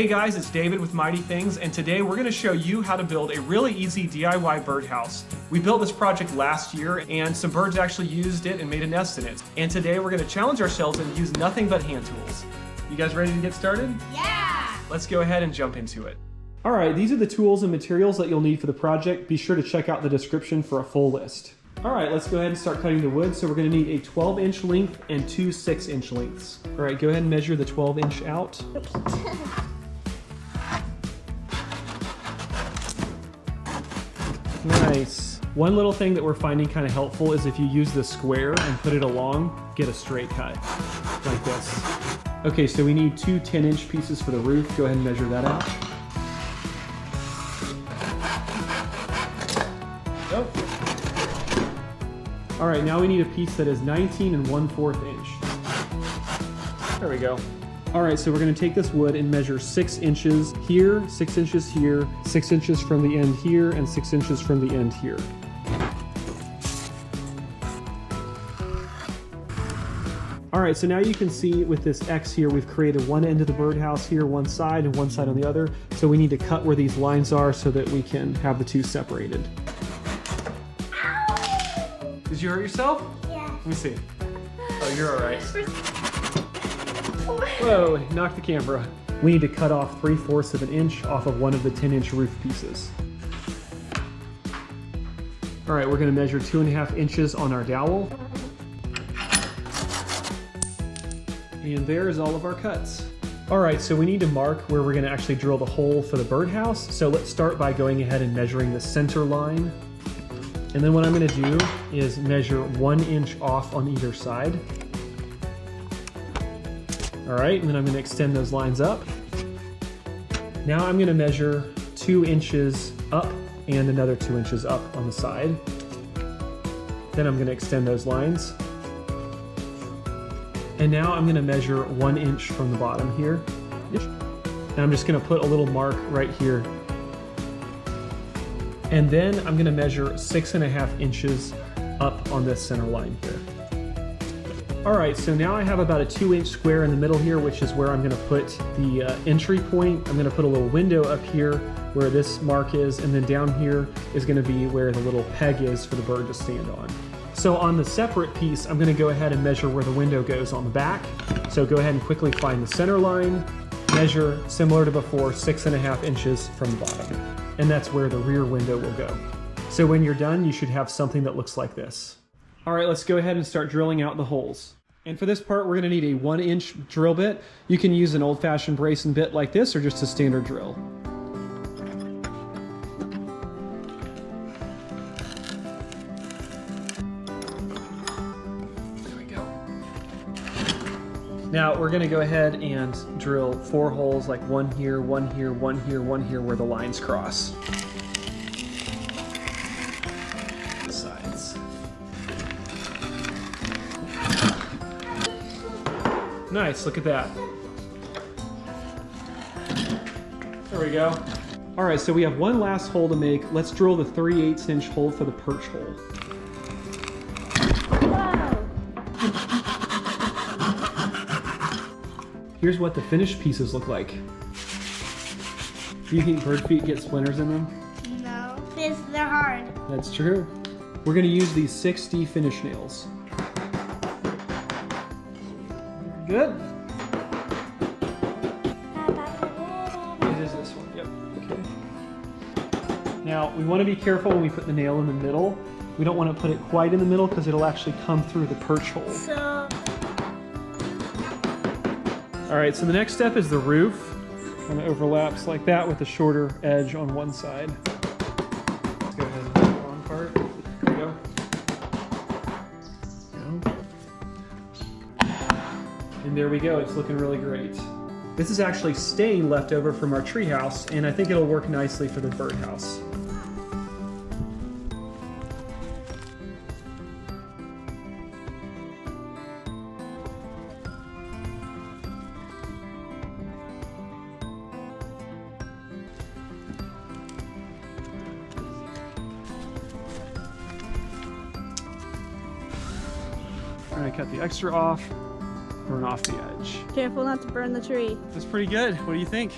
Hey guys, it's David with Mighty Things, and today we're going to show you how to build a really easy DIY birdhouse. We built this project last year, and some birds actually used it and made a nest in it. And today we're going to challenge ourselves and use nothing but hand tools. You guys ready to get started? Yeah! Let's go ahead and jump into it. All right, these are the tools and materials that you'll need for the project. Be sure to check out the description for a full list. All right, let's go ahead and start cutting the wood. So we're going to need a 12-inch length and two 6-inch lengths. All right, go ahead and measure the 12-inch out. Nice. One little thing that we're finding kind of helpful is if you use the square and put it along, get a straight cut, like this. Okay, so we need two 10-inch pieces for the roof. Go ahead and measure that out. Oh. All right, now we need a piece that is 19 1/4 inch. There we go. All right, so we're gonna take this wood and measure 6 inches here, 6 inches here, 6 inches from the end here, and 6 inches from the end here. All right, so now you can see with this X here, we've created one end of the birdhouse here, one side, and one side on the other. So we need to cut where these lines are so that we can have the two separated. Ow! Did you hurt yourself? Yeah. Let me see. Oh, you're all right. Whoa, knocked the camera. We need to cut off 3/4 of an inch off of one of the 10-inch roof pieces. All right, we're gonna measure 2.5 inches on our dowel. And there's all of our cuts. All right, so we need to mark where we're gonna actually drill the hole for the birdhouse. So let's start by going ahead and measuring the center line. And then what I'm gonna do is measure 1 inch off on either side. All right, and then I'm gonna extend those lines up. Now I'm gonna measure 2 inches up and another 2 inches up on the side. Then I'm gonna extend those lines. And now I'm gonna measure 1 inch from the bottom here. And I'm just gonna put a little mark right here. And then I'm gonna measure 6.5 inches up on this center line here. All right, so now I have about a 2-inch square in the middle here, which is where I'm gonna put the entry point. I'm gonna put a little window up here where this mark is, and then down here is gonna be where the little peg is for the bird to stand on. So on the separate piece, I'm gonna go ahead and measure where the window goes on the back. So go ahead and quickly find the center line, measure similar to before, 6.5 inches from the bottom. And that's where the rear window will go. So when you're done, you should have something that looks like this. All right, let's go ahead and start drilling out the holes. And for this part, we're gonna need a 1-inch drill bit. You can use an old-fashioned brace and bit like this or just a standard drill. There we go. Now we're gonna go ahead and drill 4 holes, like one here, one here, one here, one here, where the lines cross. Nice, look at that. There we go. All right, so we have one last hole to make. Let's drill the 3/8 inch hole for the perch hole. Whoa. Here's what the finished pieces look like. Do you think bird feet get splinters in them? No, because they're hard. That's true. We're gonna use these 6D finish nails. Good. It is this one, yep, okay. Now, we want to be careful when we put the nail in the middle. We don't want to put it quite in the middle because it'll actually come through the perch hole. So... All right, so the next step is the roof. Kind of overlaps like that with a shorter edge on one side. Let's go ahead and do the long part. There we go. And there we go, it's looking really great. This is actually stain left over from our treehouse, and I think it'll work nicely for the birdhouse. I'm gonna cut the extra off. Burn off the edge. Careful not to burn the tree. That's pretty good. What do you think?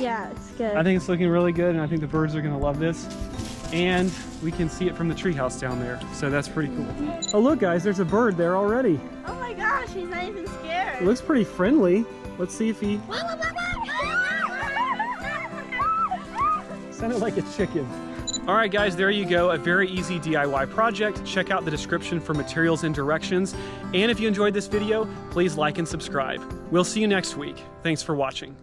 Yeah, it's good. I think it's looking really good, and I think the birds are gonna love this. And we can see it from the treehouse down there, so that's pretty cool. Oh look guys, there's a bird there already. Oh my gosh, he's not even scared. It looks pretty friendly. Let's see if he... Sounded like a chicken. All right guys, there you go, a very easy DIY project. Check out the description for materials and directions. And if you enjoyed this video, please like and subscribe. We'll see you next week. Thanks for watching.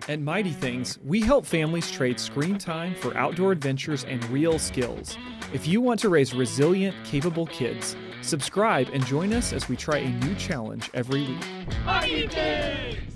At Mighty Things, we help families trade screen time for outdoor adventures and real skills. If you want to raise resilient, capable kids, subscribe and join us as we try a new challenge every week. Mighty Things!